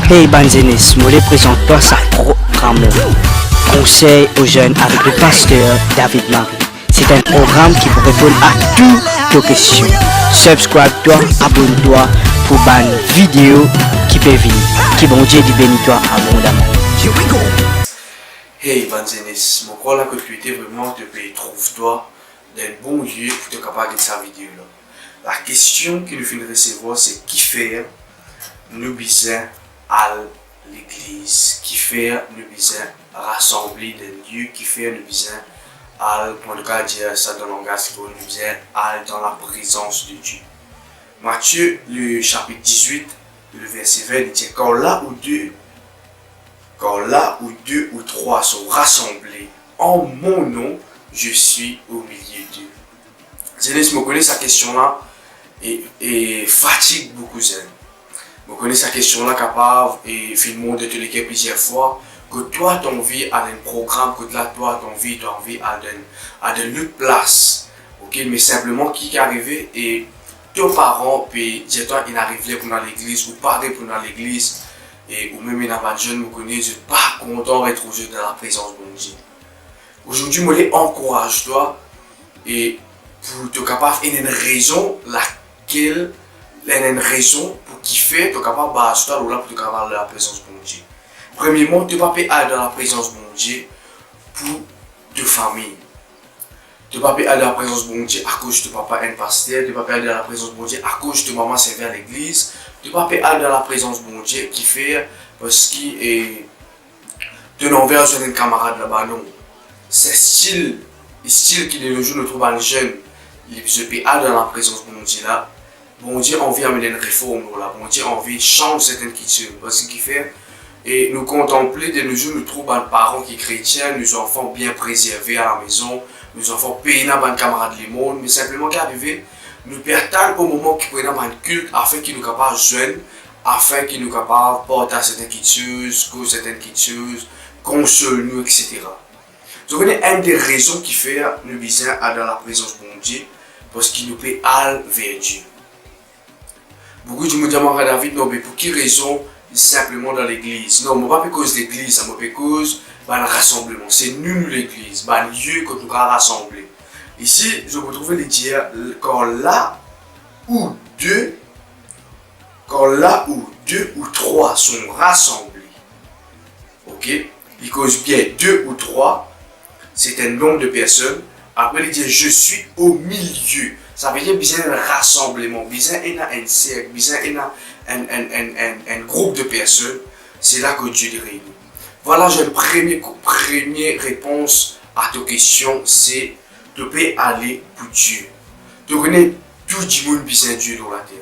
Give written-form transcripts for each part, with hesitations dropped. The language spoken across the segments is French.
Hey Banzenis, je me présente toi ça programme Conseil aux jeunes avec le pasteur David Marie. C'est un programme qui vous répond à toutes vos questions. Subscribe-toi, abonne-toi pour une vidéo qui peut venir. Qui bon Dieu dit bénis-toi abondamment. Hey Banzenis, mon crois là que tu étais vraiment te trouve-toi dans un bon lieu pour te capable de sa vidéo là. La question que nous finissons de recevoir c'est qui fait nous besoin à l'église, qui fait nous besoin rassembler des lieux, qui fait nous besoin à, pour le cas dire ça dans le langage, nous besoin à dans la présence de Dieu. Matthieu, le chapitre 18, le verset 20, il dit quand là ou deux ou trois sont rassemblés en mon nom, je suis au milieu d'eux. Zélis me connaît sa question là et fatigue beaucoup Zélis. Je connais sa question là capable et finalement de te l'écrire plusieurs fois que toi ton vie à un programme que là toi ton vie à de l'autre place, ok, mais simplement qui est arrivé et tes parents puis dis-toi il arrivait pour dans l'église ou pas pour dans l'église et ou même dans pas jeune me connaît je pas content d'être retrouver dans la présence de Dieu. Aujourd'hui moi les encourage toi et pour te capable il y a une raison laquelle il y a une raison pour qui fait tu es capable de ou là pour te capable la présence de Dieu. Premièrement, tu ne peux pas aller dans la présence de Dieu pour ta famille. Tu ne peux pas aller dans la présence de Dieu à cause de ton papa un pasteur, tu ne peux pas aller dans la présence de Dieu à cause de maman servir à l'église, tu ne peux pas aller dans la présence de Dieu qui fait parce qu'il est de l'envers un camarade là-bas non. C'est style qui de nos jours nous trouve les jeunes, ils peuvent aller dans la présence de Dieu là. Bon Dieu envie d'amener une réforme là, bon Dieu envie de changer certaines cultures parce qu'il fait et nous contempler de nos jours nous trouvons des parents qui sont chrétiens, nos enfants bien préservés à la maison, nos enfants payés dans les camarades du monde, mais simplement qui arrive, nous perdons au moment qui prennent un culte afin qu'ils nous capables jeunes, afin qu'ils nous capables porter certaines choses, cause certaines choses, console nous, etc. Donc on est une des raisons qui fait nous besoin dans la présence de Dieu parce qu'il nous peut aller vers Dieu. Beaucoup de gens disent David, non, mais pour quelle raison simplement dans l'église? Non, mais pas à cause de l'église, mais à cause du rassemblement. C'est nous l'église, le lieu que nous avons rassemblé. Ici, je peux trouver les dire quand là où deux ou trois sont rassemblés. Ok? Parce bien deux ou trois, c'est un nombre de personnes. Après, il dit je suis au milieu. Ça veut dire besoin d'un rassemblement, besoin d'un cercle, besoin d'un groupe de personnes. C'est là que Dieu les réunit. Voilà, j'ai une première réponse à ta question, c'est de peux aller pour Dieu. Tu connais tout le monde besoin de Dieu dans la terre.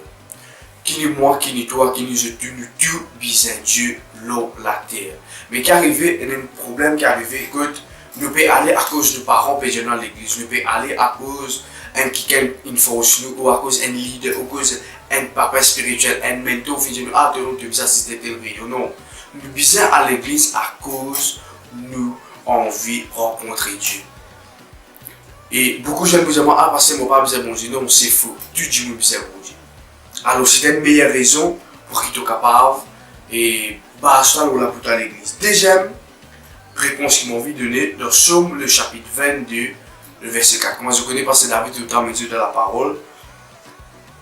Qui ni moi, qui ni toi, qui ni je, tout besoin de Dieu dans la terre. Mais qui arrive, il y a un problème qui arrive, écoute, nous pouvons aller à cause de parents péjeurs dans l'église, nous pouvons aller à cause une force nous, ou à cause d'un leader, ou à cause d'un papa spirituel, un mentor, qui nous a donné ça c'était élevé. Non, nous besoin à l'église à cause nous envie de rencontrer Dieu. Et beaucoup de gens me disent ah parce que mon papa besoin bon Dieu, non c'est faux, Dieu dit nous besoin bon Dieu. Alors c'est une meilleure raison pour qu'il soit capable et basta ou là pour à l'église. Deuxième réponse qu'ils m'ont envie de donner dans Somme le chapitre 22, le verset 4. Moi je connais parce que David tout le temps me dit de la parole.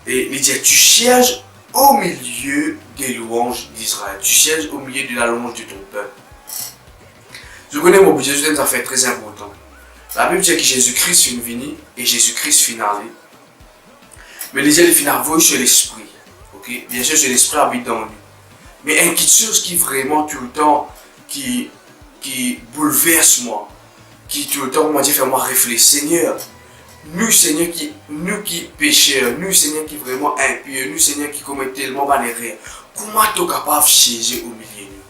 Et il dit tu cherches au milieu des louanges d'Israël. Tu cherches au milieu de la louange de ton peuple. Je connais mon budget, c'est une affaire très importante. La Bible dit que Jésus-Christ est venu et Jésus-Christ est allé. Mais les gens finissent à sur l'esprit. Okay? Bien sûr, c'est l'esprit habite dans lui. Mais une chose qui vraiment tout le temps qui bouleverse moi, qui tout le temps m'a dit fait moi réfléchir, Seigneur, nous qui pécheurs, nous Seigneur qui vraiment impieux, nous Seigneur qui commettent tellement d'erreurs, comment tu es capable de siéger au milieu de nous?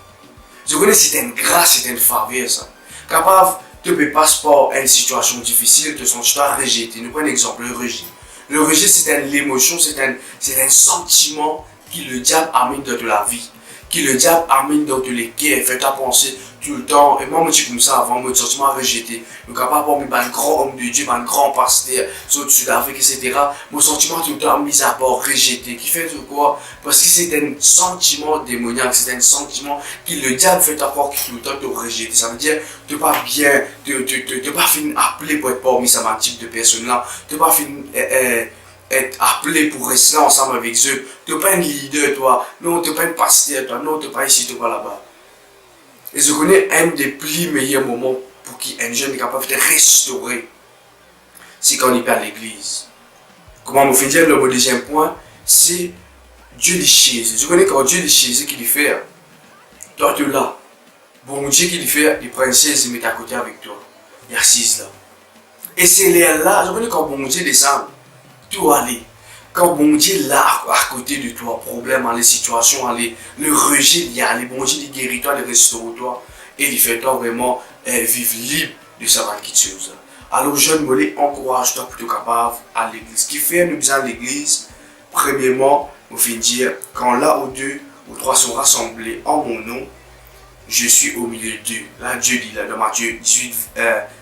Je connais c'est une grâce, c'est une faveur ça. Capable de passer par une situation difficile, de son choix rejeté. Nous prenons l'exemple, le rejet. Le rejet c'est une émotion, c'est un sentiment que le diable amène dans la vie. que le diable amène dans tous les guerres, fait ta penser tout le temps. Et moi, je dis comme ça avant, mon sentiment rejeté. Le capable de un grand homme de Dieu, un grand pasteur, sur Sud-Afrique, etc. Mon sentiment tout le temps mis à part rejeté. Qui fait quoi? Parce que c'est un sentiment démoniaque, c'est un sentiment que le diable fait à part qui tout le temps te rejeté. Ça veut dire, tu n'es pas bien, tu n'es pas fini appelé pour être parmi ce type de personnes-là. Tu n'es pas fini être appelé pour rester ensemble avec eux. Tu n'es pas un leader, toi. Non, tu n'es pas un pasteur, toi. Non, tu n'es pas ici, tu n'es pas là-bas. Et je connais un des plus meilleurs moments pour qu'un jeune est capable de restaurer. C'est quand il est à l'église. Comment on fait dire le deuxième point, c'est Dieu les chaises. Je connais quand Dieu les chaises qu'il fait. Toi, tu es là. Bon Dieu qu'il fait, il prend une chaise et il met à côté avec toi. Il est assis là. Et c'est là, je connais quand bon Dieu descend. Tout aller. Quand bon Dieu là à côté de toi, problème, les situations, le rejet, il y a les bon Dieu, il guérit toi, il restaure toi. Et il fait toi vraiment vivre libre de sa chose. Alors jeune mollet, encourage-toi pour être capable à l'église. Ce qui fait nous bien à l'église, premièrement, on fait dire, quand là ou deux ou trois sont rassemblés en mon nom, je suis au milieu d'eux. Là, Dieu dit là, dans Matthieu 18,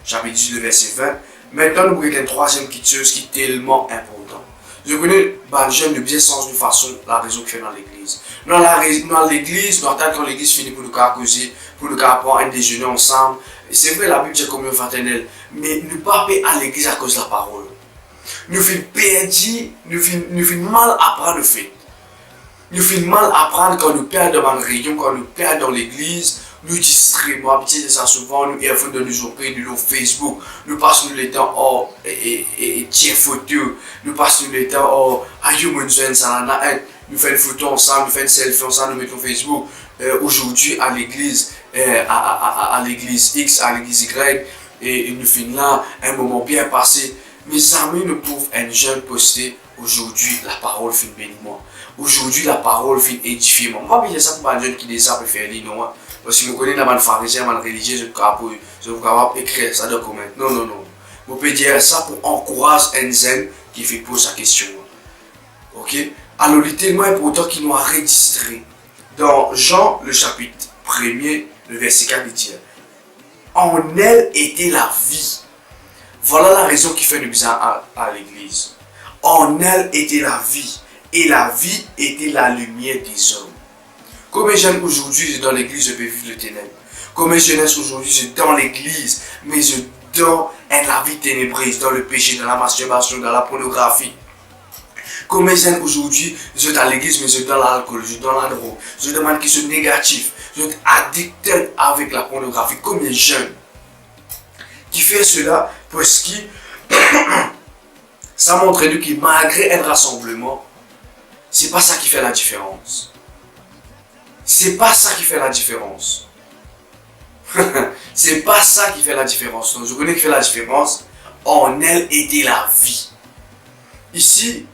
chapitre 18, verset 20. Maintenant, nous voulons une troisième chose qui est tellement importante. Je connais les jeunes de bien sens de façon, la raison qui fait dans l'église. Dans l'église, nous attendons quand l'église finit pour nous causer, pour nous prendre un déjeuner ensemble. C'est vrai, la Bible dit communion fraternelle, mais nous ne pas à l'église à cause de la parole. Nous faisons perdre, nous faisons mal apprendre le fait. Nous faisons mal apprendre quand nous perdons dans une réunion, quand nous perdons dans l'église. Nous distraisons, moi, de ça souvent, nous avons de nous occuper de nos Facebook, nous passons le temps et tirer photo, nous passons le temps nous faisons une photo ensemble, nous faisons une selfie ensemble, nous mettons Facebook. Aujourd'hui à l'église, à l'église X, à l'église Y, et nous finissons là un moment bien passé. Mes amis nous trouvent un jeune posté. Aujourd'hui, la parole fait bénir moi. Aujourd'hui, la parole fait édifier moi. Moi, il ça pour un jeune qui déjà peut faire lire, non? Parce que je connais dans le pharisien, dans le religieux, je suis capable d'écrire ça dans comment. Non, non, non. Je peux dire ça pour encourager un jeune qui fait poser sa question. Ok? Alors, il est tellement important qu'il nous a registré. Dans Jean, le chapitre 1er, le verset 4, il dit en elle était la vie. Voilà la raison qui fait nous bien à l'église. En elle était la vie. Et la vie était la lumière des hommes. Combien de jeunes aujourd'hui dans l'église je peux vivre le ténèbre? Combien de jeunes aujourd'hui je dans l'église, mais je dans la vie ténébreuse, dans le péché, dans la masturbation, dans la pornographie? Combien de jeunes aujourd'hui je dans l'église, mais je dans l'alcool, je dans la drogue, je demande qu'ils sont négatifs, je suis addicté avec la pornographie? Combien de jeunes qui fait cela parce que ça montre nous que malgré un rassemblement, c'est pas ça qui fait la différence. C'est pas ça qui fait la différence. C'est pas ça qui fait la différence. Donc je connais qui fait la différence. En elle était la vie. Ici,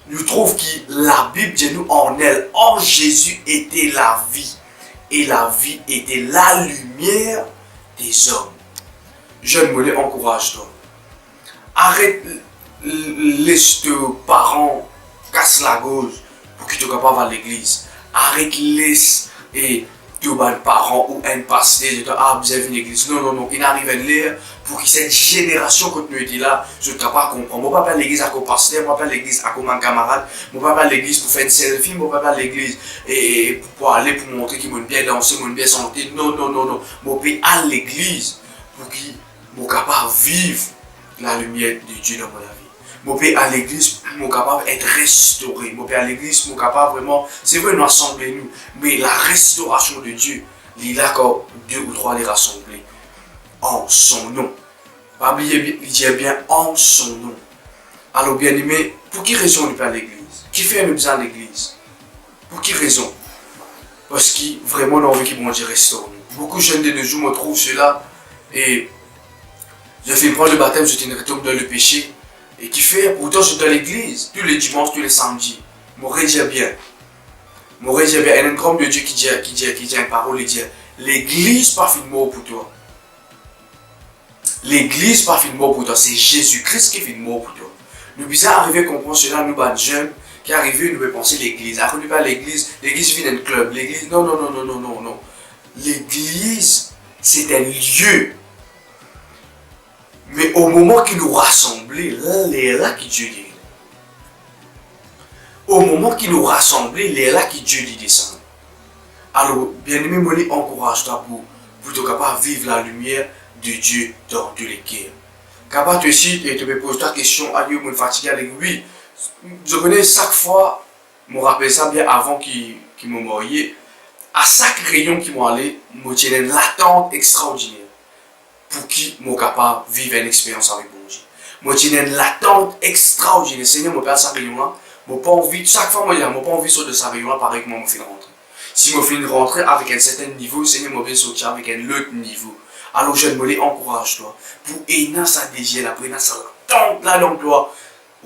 nous trouvons que la Bible dit nous en elle, en Jésus était la vie. Et la vie était la lumière des hommes. Jeune mollet, encourage-toi. Arrête les parents casse la gauche pour que tu sois capable à l'église. Arrête les et tu as un parent ou un pasteur de vous avez une église. Non, non, non. Il arrive à lire pour que cette génération continue là, je ne peux pas comprendre. Je ne vais pas à l'église à comme pasteur, je ne vais pas à l'église à comme un camarade, je ne vais pas à l'église pour faire une selfie, je ne vais pas à l'église et pour aller pour montrer qu'ils m'ont bien dansé, qu'ils m'ont bien chanté. Non, non, non, non. Je vais à l'église pour qu'ils soient capables de vivre la lumière de Dieu dans mon vie. Je vais à l'église pour capable d'être restauré. Je vais à l'église pour capable vraiment, c'est vrai, nous rassembler nous, mais la restauration de Dieu, il est là quand deux ou trois les rassembler en son nom. Pas oublier, il dit bien en son nom. Alors bien aimé, pour qui raison nous pas à l'église? Qui fait nous à l'église? Pour qui raison? Parce que vraiment nous avons envie qu'ils vont dire restaure nous. Beaucoup de jeunes de nos jours me trouvent cela et je fais prendre le baptême, je retombe dans le péché. Et qui fait, pourtant je suis dans l'église, tous les dimanches, tous les samedis. M'aurait dit bien. M'aurait dit bien. Il y a un grand de Dieu qui dit une parole, il dit, l'église pas fait mort pour toi. L'église pas fait mort pour toi, c'est Jésus-Christ qui fait mort pour toi. Nous sommes arrivés à comprendre cela, nous, les jeunes, qui est arrivé, nous pouvons penser l'église. Après, nous pas l'église vient d'un club. L'église, non, non, non, non, non, non, non. L'église, c'est un lieu. Mais au moment qu'il nous rassemblait, là, il est là que Dieu dit. Au moment qu'il nous rassemblait, il est là que Dieu dit descend. Alors, bien aimé, moi, encourage-toi pour te capable de vivre la lumière de Dieu dans tous les cœurs. Capable aussi, et te poses ta question, adieu, je suis fatigué avec oui. Je connais chaque fois, je me rappelle ça bien avant qu'il me marié, à chaque réunion qui m'a allé, je tiens une attente extraordinaire pour qui je suis capable de vivre une expérience avec mon Dieu. Je tiens une attente extraordinaire. Seigneur, je perds sa réunion là, je pas envie, chaque fois, je n'ai pas envie de sortir de sa réunion là, pareil que moi, je fais rentrer. Si je finis de rentrer avec un certain niveau, Seigneur, je vais sortir avec un autre niveau. Alors, je me encourage-toi pour aider sa désir, pour aider sa attente là dans toi.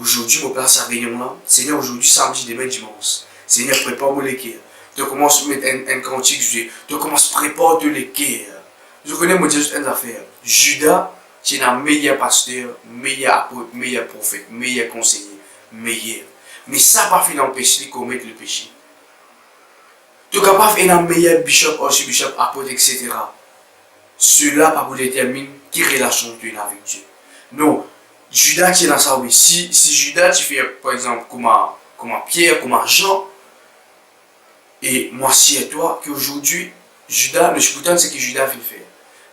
Aujourd'hui, je place sa réunion là. Seigneur, aujourd'hui, samedi, demain, dimanche. Seigneur, prépare-moi les cœurs. Tu commences à mettre un cantique, tu commences à préparer les cœurs. Je connais, moi, juste une affaire. Judas, c'est un meilleur pasteur, meilleur apôtre, meilleur prophète, meilleur conseiller, meilleur. Mais ça ne va pas empêcher de commettre le péché. Tu es capable d'être un meilleur bishop, archibishop, apôtre, etc. Cela pas vous détermine quelle relation tu as avec Dieu. Non, Judas qui est dans ça, oui. Si Judas tu fais par exemple comme Pierre, comme Jean, et moi si et toi, qu'aujourd'hui, Judas, le pourtant c'est que Judas fait faire.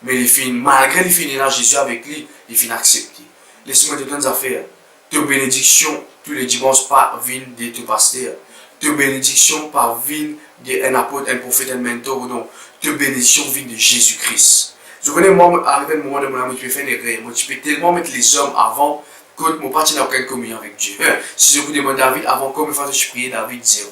Mais malgré les fins là, Jésus avec lui, il finit accepter. Laisse-moi te donner des affaires. Tes bénédictions, tous les dimanches, pas viennent de tes pasteurs. Tes bénédictions, pas viennent d'un apôtre, un prophète, un mentor, non. Tes bénédictions viennent de Jésus-Christ. Je connais, moi, arrivé le moment de mon ami, tu peux faire des rêves. Moi, tu peux tellement mettre les hommes avant que mon parti n'a aucune communion avec Dieu. Si je vous demande David, avant combien de fois je priais David, 0.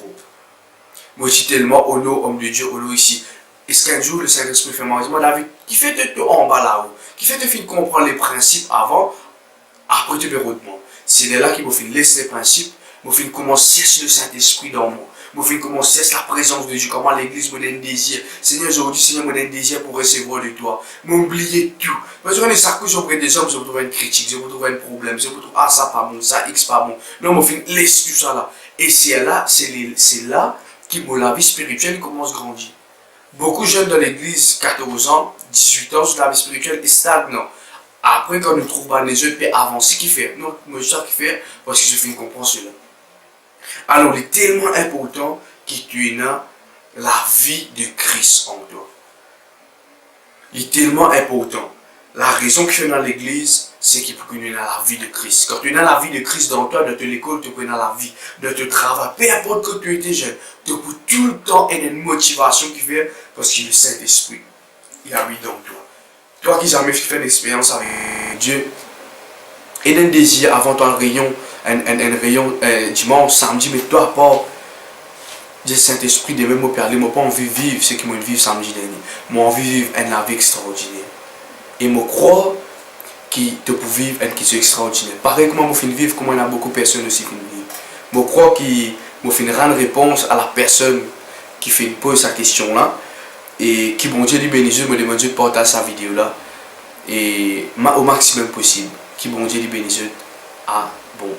Moi, je suis tellement honneur, homme de Dieu, honneur ici. Est-ce qu'un jour le Saint-Esprit fait moi, David, qui fait de en bas là-haut, qui fait de fin comprendre les principes avant, après tu peux redemander. C'est là qu'il m'a fait laisser les principes, m'a fait comment cesse le Saint-Esprit dans moi. Je vais commencer la présence de Dieu, comment l'église me donne un désir. Seigneur, aujourd'hui, Seigneur, me donne un désir pour recevoir de toi. M'oublier tout. Parce que ça couche auprès des hommes, je vous trouve une critique, je vous trouve un problème, je vous trouve, ah, ça pas bon, ça, X pas bon. Non, je vais laisser tout ça là. Et c'est là que la vie spirituelle commence à grandir. Beaucoup de jeunes dans l'église, 14 ans, 18 ans, sur la vie spirituelle, ils stagnent. Après, quand nous trouvons les autres, puis avancer, qui fait? Non, moi, je sais qui fait, parce que je finis de comprendre cela. Alors, il est tellement important que tu aies la vie de Christ en toi. Il est tellement important. La raison que tu es dans l'église, c'est que tu aies la vie de Christ. Quand tu as la vie de Christ dans toi, dans l'école, tu as la vie de ton travail. Peu importe que tu étais jeune, tu peux tout le temps avoir une motivation qui vient parce que le Saint-Esprit, il habite dans toi. Toi qui jamais fait une expérience avec Dieu, et un désir avant ton réunion, un rayon dimanche, samedi, mais toi pas le Saint-Esprit de même me parler, moi pas envie de vivre ce que moi vivre samedi dernier. Moi envie de vivre une vie extraordinaire. Et moi crois qu'il te peut vivre une chose extraordinaire. Pareil comme moi fin vivre, comme il y a beaucoup de personnes aussi qui vivent. Moi crois qu'il me fait rendre réponse à la personne qui fait pose sa question là et qui bon Dieu lui bénisse, me demande de partager sa vidéo là et au maximum possible. Qui bon Dieu lui bénisse à bon